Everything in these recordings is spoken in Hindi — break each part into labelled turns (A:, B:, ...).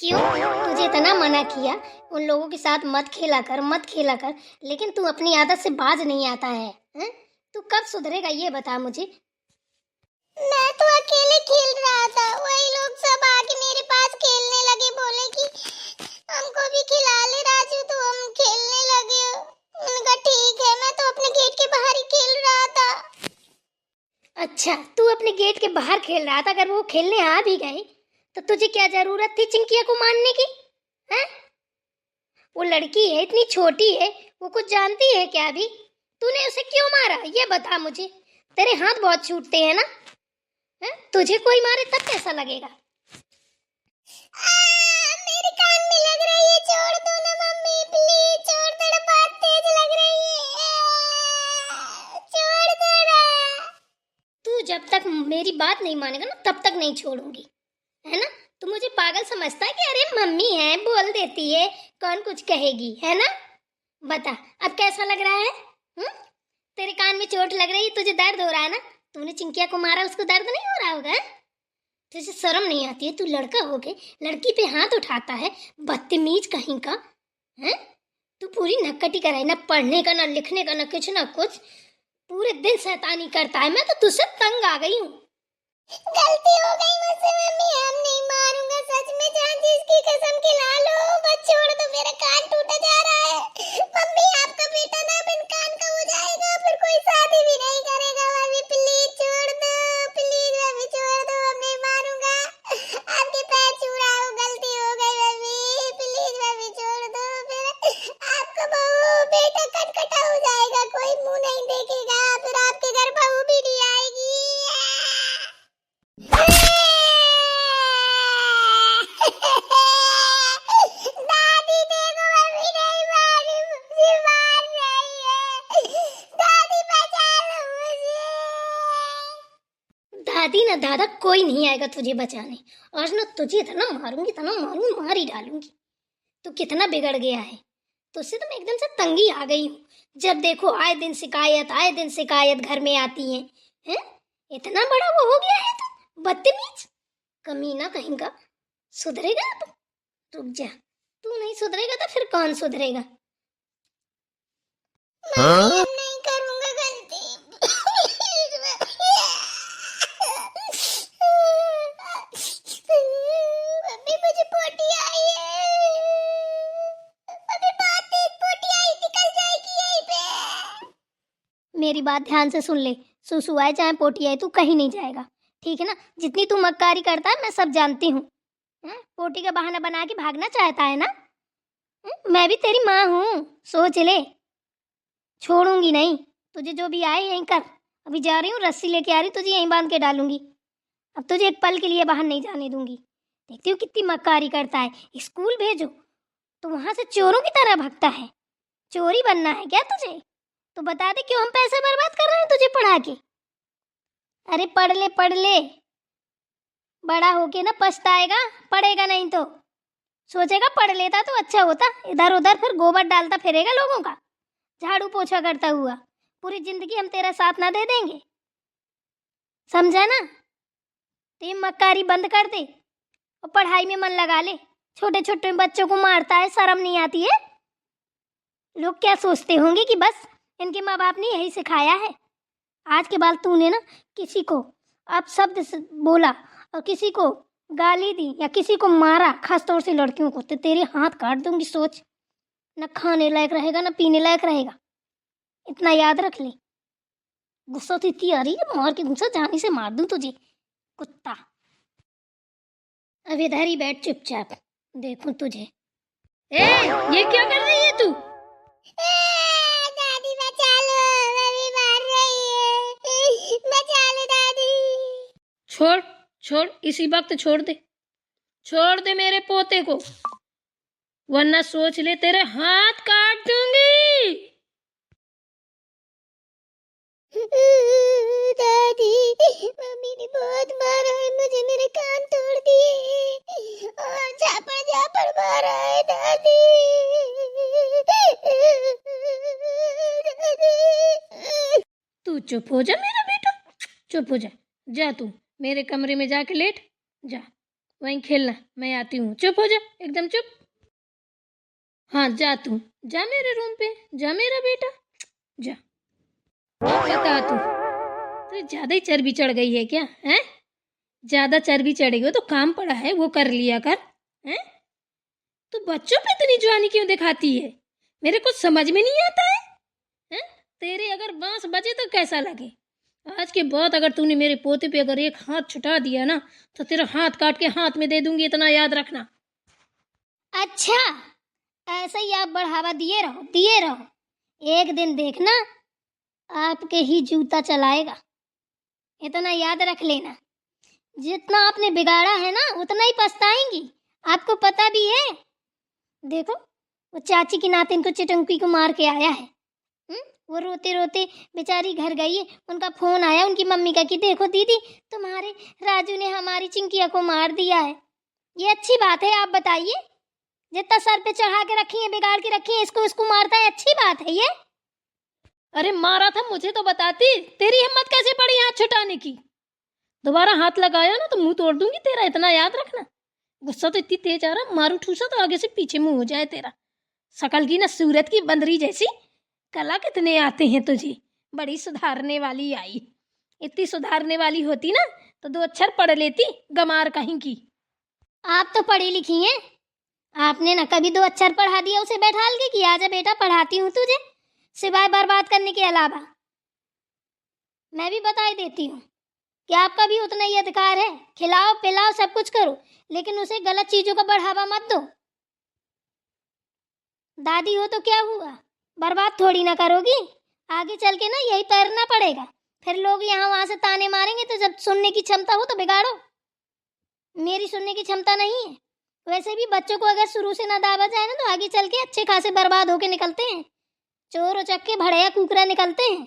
A: क्यों? तुझे इतना मना किया उन लोगों के साथ मत खेला कर, मत खेला कर, लेकिन तू अपनी आदत से बाज नहीं आता है, हैं? तू कब सुधरेगा ये बता मुझे। मैं तो अकेले खेल रहा था, वही लोग सब आके मेरे पास खेलने लगे, बोले कि हमको भी खिला ले राजू, तो हम खेलने लगे। उनका ठीक है, मैं तो अपने गेट के बाहर ही खेल रहा था। अच्छा, तू अपने गेट के बाहर खेल रहा था, अगर वो खेलने आ भी गए तो तुझे क्या जरूरत थी चिंकिया को मारने की? हैं? वो लड़की है, इतनी छोटी है, वो कुछ जानती है क्या अभी? तूने उसे क्यों मारा ये बता मुझे। तेरे हाथ बहुत छूटते हैं ना? हैं? तुझे कोई मारे तब कैसा लगेगा? मेरे कान में लग रही है, छोड़ दो ना मम्मी, प्लीज छोड़ दो ना, बहुत तेज लग रही है, छोड़ दो ना। तू जब तक मेरी बात नहीं मानेगा ना तब तक नहीं छोड़ूंगी, है ना? तू मुझे पागल समझता है कि अरे मम्मी है बोल देती है, कौन कुछ कहेगी, है ना? बता अब कैसा लग रहा है? तेरे कान में चोट लग रही है, तुझे दर्द हो रहा है ना? तूने चिंकिया को मारा, उसको दर्द नहीं हो रहा होगा? तुझे शर्म नहीं आती है? तू लड़का हो के लड़की पे हाथ उठाता है, बदतमीज कहीं का, हैं? तू पूरी नक्कटी कराई, ना पढ़ने का ना लिखने का ना कुछ ना कुछ, पूरे दिन शैतानी करता है। मैं तो तुझसे तंग आ गई हूँ। गलती हो गई मुझसे मम्मी, हम नहीं मारूंगा, सच में जान जिसकी कसम खिला लो, बस छोड़ दो, मेरा कान टूटा जा रहा है। मम्मी आपका बेटा ना बिन कान का हो जाएगा, फिर कोई शादी भी नहीं करेगा। मम्मी प्लीज छोड़ दो, प्लीज मम्मी छोड़ दो, हम नहीं मारूंगा, आपके पैर छू रहा हूँ, गलती हो गई मम्मी, प्लीज मम्मी छोड़ दो, फिर आपका बहू बेटा कटकटा हो जाएगा, कोई मुंह नहीं देखेगा, फिर आपके घर बहू भी नहीं आएगी। दादी देखो, मम्मी नहीं मारी, मुझे मार रही है, दादी बचा लो मुझे। दादी ना दादा कोई नहीं आएगा तुझे बचाने, और ना तुझे इतना मारूंगी, इतना मारूंगी, मार ही डालूंगी। तू कितना बिगड़ गया है, तुझसे तो मैं एकदम से तंगी आ गई हूँ। जब देखो आए दिन शिकायत, आए दिन शिकायत घर में आती है, हैं? इतना बड़ा वो हो गया है तू, बदतमीज कमीना कहीं का। सुधरेगा तू? रुक जा, तू नहीं सुधरेगा तो फिर कौन सुधरेगा? मम्मी अब नहीं करूंगा गलती। मम्मी मुझे पोटी आई है, मम्मी बहुत तेज पोटी आई, निकल जाएगी यहीं पे। मेरी बात ध्यान से सुन ले, सुसु आए चाहे पोटी आए, तू कहीं नहीं जाएगा, ठीक है ना? जितनी तू मक्कारी करता है मैं सब जानती हूँ। पोटी का बहाना बना के भागना चाहता है ना? मैं भी तेरी माँ हूँ, सोच ले। छोड़ूंगी नहीं तुझे, जो भी आए यहीं कर। अभी जा रही हूँ, रस्सी लेके आ रही, तुझे यहीं बांध के डालूंगी। अब तुझे एक पल के लिए बाहर नहीं जाने दूंगी। देखती हूँ कितनी मक्कारी करता है। स्कूल भेजो तो वहां से चोरों की तरह भगता है। चोरी बनना है क्या तुझे? तो बता दे क्यों हम पैसे बर्बाद कर रहे हैं तुझे पढ़ा के। अरे पढ़ ले पढ़ ले, बड़ा होके ना पछताएगा, पढ़ेगा नहीं तो। सोचेगा पढ़ लेता तो अच्छा होता, इधर उधर फिर गोबर डालता फिरेगा लोगों का, झाड़ू पोछा करता हुआ। पूरी जिंदगी हम तेरा साथ ना दे देंगे, समझा ना? तो ये मक्कारी बंद कर दे और पढ़ाई में मन लगा ले। छोटे छोटे बच्चों को मारता है, शर्म नहीं आती है? लोग क्या सोचते होंगे कि बस इनके माँ बाप ने यही सिखाया है। आज के बाद तूने ना किसी को अब शब्द से बोला और किसी को गाली दी या किसी को मारा, खासतौर से लड़कियों को, तो तेरे हाथ काट दूंगी। सोच, न खाने लायक रहेगा न पीने लायक रहेगा, इतना याद रख ले। गुस्सा तो इतनी आ रही है, मार के गुस्सा जाने से मार दूं तुझे, कुत्ता। अब इधर ही बैठ चुपचाप, देखूं तुझे।
B: ये क्या कर रही है तू?
A: दादी बचा लो, मम्मी मार रही है, बचा लो दादी।
B: छोड़ छोड़, इसी वक्त छोड़ दे, छोड़ दे मेरे पोते को, वरना सोच ले तेरे हाथ काट दूंगी।
A: दादी मम्मी ने बहुत मारा है मुझे, मेरे कान तोड़ दिए और झापड़ झापड़ मारा है दादी।
B: तू चुप हो जा मेरा बेटा, चुप हो जा। जा तू मेरे कमरे में जाके लेट जा, वहीं खेलना, मैं आती हूँ। चुप हो जा, एकदम चुप। हाँ जा, तू जा मेरे रूम पे, जा मेरा बेटा, जा। बता तू ज्यादा ही चर्बी चढ़ गई है क्या? हैं? ज्यादा चर्बी चढ़ गई तो काम पड़ा है वो कर लिया कर। हैं? तू बच्चों पे इतनी जवानी क्यों दिखाती है? मेरे कुछ समझ में नहीं आता है। हैं? तेरे अगर बांस बजे तो कैसा लगे? आज के बाद अगर तूने मेरे पोते पे अगर एक हाथ छुटा दिया ना तो तेरा हाथ काट के हाथ में दे दूंगी, इतना याद रखना।
A: अच्छा, ऐसे ही आप बढ़ावा दिए रहो। एक दिन देखना आपके ही जूता चलाएगा, इतना याद रख लेना। जितना आपने बिगाड़ा है ना उतना ही पछताएंगी, आपको पता भी है। देखो वो चाची की नातिन को चिटंकी को मार के आया है। वो रोते रोते बेचारी घर गई है, उनका फोन आया उनकी मम्मी का कि देखो दीदी तुम्हारे राजू ने हमारी चिंकिया को मार दिया है। ये अच्छी बात है? आप बताइए, जितना सर पे चढ़ा के रखी है, बिगाड़ के रखी है, इसको मारता है, अच्छी बात है ये?
B: अरे मारा था मुझे तो बताती, तेरी हिम्मत कैसे पड़ी हाथ छुटाने की? दोबारा हाथ लगाया ना तो मुंह तोड़ दूंगी तेरा, इतना याद रखना। गुस्सा तो इतनी तेज आ रहा, मारू ठूसा तो आगे से पीछे मुंह हो जाए तेरा। शकल की ना सूरत की बंदरी जैसी, कला कितने आते हैं तुझे, बड़ी सुधारने वाली आई। इतनी सुधारने वाली होती ना तो 2 अक्षर पढ़ लेती, गमार कहीं की।
A: आप तो पढ़ी लिखी हैं, आपने ना कभी 2 अक्षर पढ़ा दिया उसे बैठाल के कि आजा बेटा पढ़ाती हूँ तुझे, सिवाय बर्बाद करने के अलावा। मैं भी बता ही देती हूँ कि आपका भी उतना ही अधिकार है, खिलाओ पिलाओ सब कुछ करो, लेकिन उसे गलत चीजों का बढ़ावा मत दो। दादी हो तो क्या हुआ, बर्बाद थोड़ी ना करोगी। आगे चल के ना यही तैरना पड़ेगा, फिर लोग यहाँ वहां से ताने मारेंगे, तो जब सुनने की क्षमता हो तो बिगाड़ो। मेरी सुनने की क्षमता नहीं है। वैसे भी बच्चों को अगर शुरू से ना दावा जाए ना तो आगे चल के अच्छे खासे बर्बाद होके निकलते हैं, चोर उचक्के भड़िया कुकरा निकलते हैं।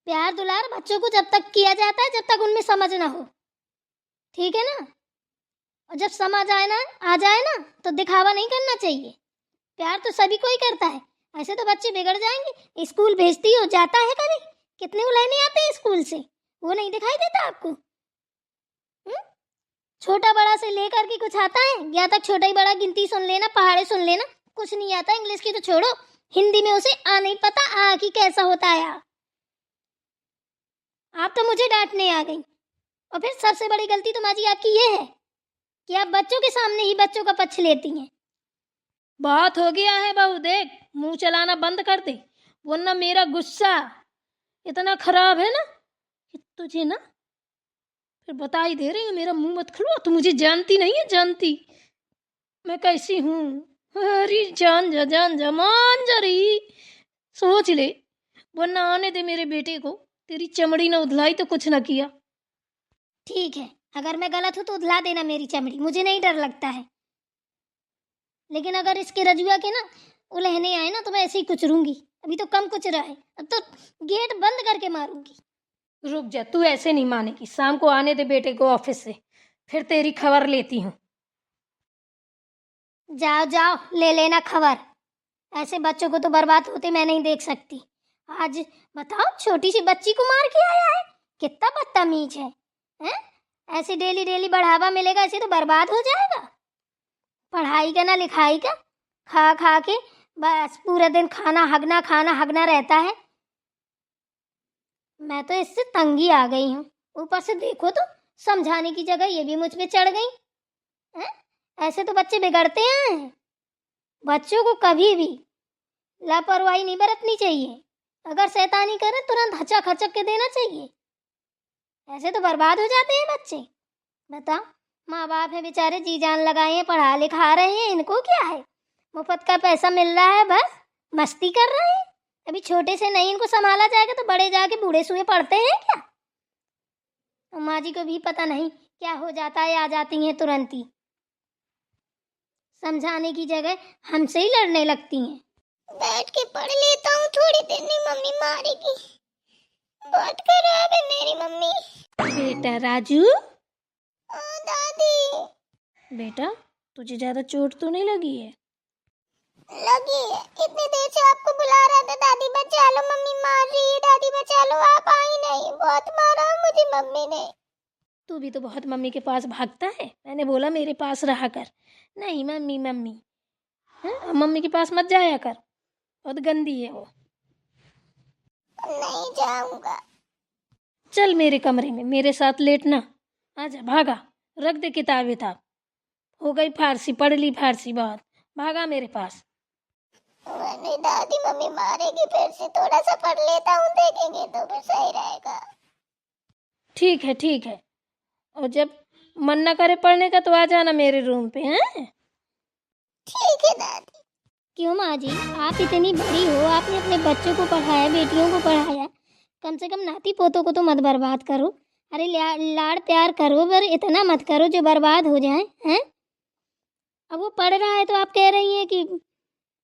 A: प्यार दुलार बच्चों को जब तक किया जाता है जब तक उनमें समझ ना हो, ठीक है ना? और जब समझ आ जाए ना तो दिखावा नहीं करना चाहिए। प्यार तो सभी को ही करता है, ऐसे तो बच्चे बिगड़ जाएंगे। स्कूल भेजती हो, जाता है कभी? कितने उलहने आते हैं स्कूल से, वो नहीं दिखाई देता आपको? छोटा बड़ा से लेकर के कुछ आता है? या तक छोटा ही बड़ा गिनती सुन लेना, पहाड़े सुन लेना, कुछ नहीं आता। इंग्लिश की तो छोड़ो, हिंदी में उसे आ नहीं पता आ की कैसा होता है। आप तो मुझे डांटने आ गई, और फिर सबसे बड़ी गलती तुम्हारी आपकी ये है कि आप बच्चों के सामने ही बच्चों का पक्ष लेती हैं।
B: बहुत हो गया है बहू, देख मुंह चलाना बंद कर दे, वरना मेरा गुस्सा इतना खराब है ना कि तुझे ना फिर बता ही दे रही हूँ, मेरा मुंह मत खुलवा। तू मुझे जानती नहीं है, जानती मैं कैसी हूँ। अरे जान जा जान जा मान जा रही, सोच ले, वरना आने दे मेरे बेटे को। तेरी चमड़ी ना उधलाई तो कुछ ना किया।
A: ठीक है, अगर मैं गलत हूं तो उधला देना मेरी चमड़ी, मुझे नहीं डर लगता है। लेकिन अगर इसके रजुआ के ना उलहने आए ना तो मैं ऐसे ही कुचरूंगी। अभी तो कम कुचरा है, अब तो गेट बंद करके मारूंगी।
B: रुक जा, तू ऐसे नहीं मानेगी। शाम को आने दे बेटे को ऑफिस से, फिर तेरी खबर लेती हूँ।
A: जाओ जाओ ले लेना खबर, ऐसे बच्चों को तो बर्बाद होते मैं नहीं देख सकती। आज बताओ, छोटी सी बच्ची को मार के आया है, कितना बदतमीज है, हैं? ऐसे डेली डेली बढ़ावा मिलेगा, ऐसे तो बर्बाद हो जाएगा। पढ़ाई का ना लिखाई का, खा खा के बस पूरा दिन खाना हगना रहता है। मैं तो इससे तंगी आ गई हूँ। ऊपर से देखो तो समझाने की जगह ये भी मुझ पे चढ़ गई हैं? ऐसे तो बच्चे बिगड़ते हैं। बच्चों को कभी भी लापरवाही नहीं बरतनी चाहिए, अगर शैतानी करे तुरंत हचक हचक के देना चाहिए, ऐसे तो बर्बाद हो जाते हैं बच्चे। बताओ, माँ बाप है बेचारे, जी जान लगाए हैं, पढ़ा लिखा रहे हैं, इनको क्या है, मुफ्त का पैसा मिल रहा है, बस मस्ती कर रहे हैं। अभी छोटे से नहीं इनको संभाला जाएगा तो बड़े जाके बूढ़े सुए पड़ते हैं क्या? और माँ जी को भी पता नहीं क्या हो जाता है, आ जाती हैं तुरंत ही, समझाने की जगह हमसे ही लड़ने लगती हैं। बैठ के पढ़ लेता हूँ थोड़ी देर, नहीं मम्मी मारेगी, बहुत खराब है मेरी मम्मी।
B: बेटा राजू,
A: दादी।
B: बेटा तुझे ज्यादा चोट तो नहीं लगी है?
A: लगी है, इतनी देर से आपको बुला रहा था, दादी बचा लो, मम्मी मार रही है, दादी बचा लो, आप आई नहीं, बहुत मारा मुझे मम्मी ने।
B: तू भी तो बहुत मम्मी के पास भागता है। मैंने बोला मेरे पास रहा कर। नहीं मम्मी मम्मी। हैं? अब मम्मी के पास मत जाया कर, बहुत गंदी है वो।
A: नहीं जाऊंगा।
B: चल मेरे कमरे में मेरे साथ लेटना। आजा भागा। रख दे किताब विताब। हो गई फारसी, पढ़ ली फारसी बहुत। भागा मेरे पास।
A: नहीं दादी, मम्मी मारेगी फिर से। थोड़ा सा पढ़ लेता हूँ, देखेंगे तो फिर सही रहेगा।
B: ठीक है ठीक है। और जब मन न करे पढ़ने का तो आ जाना मेरे रूम पे। हैं?
A: ठीक है दादी। क्यों माँ जी, आप इतनी बड़ी हो, आपने अपने बच्चों को पढ़ाया, बेटियों को पढ़ाया, कम से कम नाती पोतों को तो मत बर्बाद करो। अरे लाड़ प्यार करो, पर इतना मत करो जो बर्बाद हो जाए। हैं? अब वो पढ़ रहा है तो आप कह रही हैं कि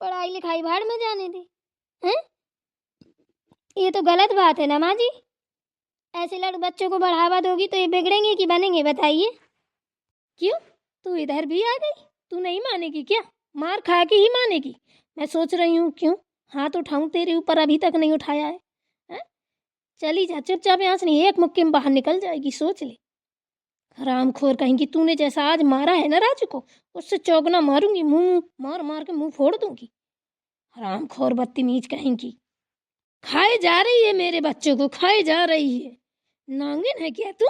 A: पढ़ाई लिखाई भाड़ में जाने दे। हैं? ये तो गलत बात है ना माँ जी। ऐसे लड़ बच्चों को बढ़ावा दोगी तो ये बिगड़ेंगे कि बनेंगे, बताइए। क्यों, तू इधर भी आ गई? तू नहीं मानेगी क्या? मार खा के ही मानेगी। मैं सोच रही हूँ क्यों हाथ उठाऊं तेरे ऊपर, अभी तक नहीं उठाया है। हैं? चली जा चुपचाप यहाँ से, नहीं एक मुक्के में बाहर निकल जाएगी, सोच ले। हरामखोर कहेंगी, तूने जैसा आज मारा है ना राजू को, उससे चौगना मारूंगी, मुंह मार मार के मुंह फोड़ दूंगी। हरामखोर बदतमीज कहेंगी। खाए जा रही है मेरे बच्चों को, खाए जा रही है। नांगिन है क्या तू?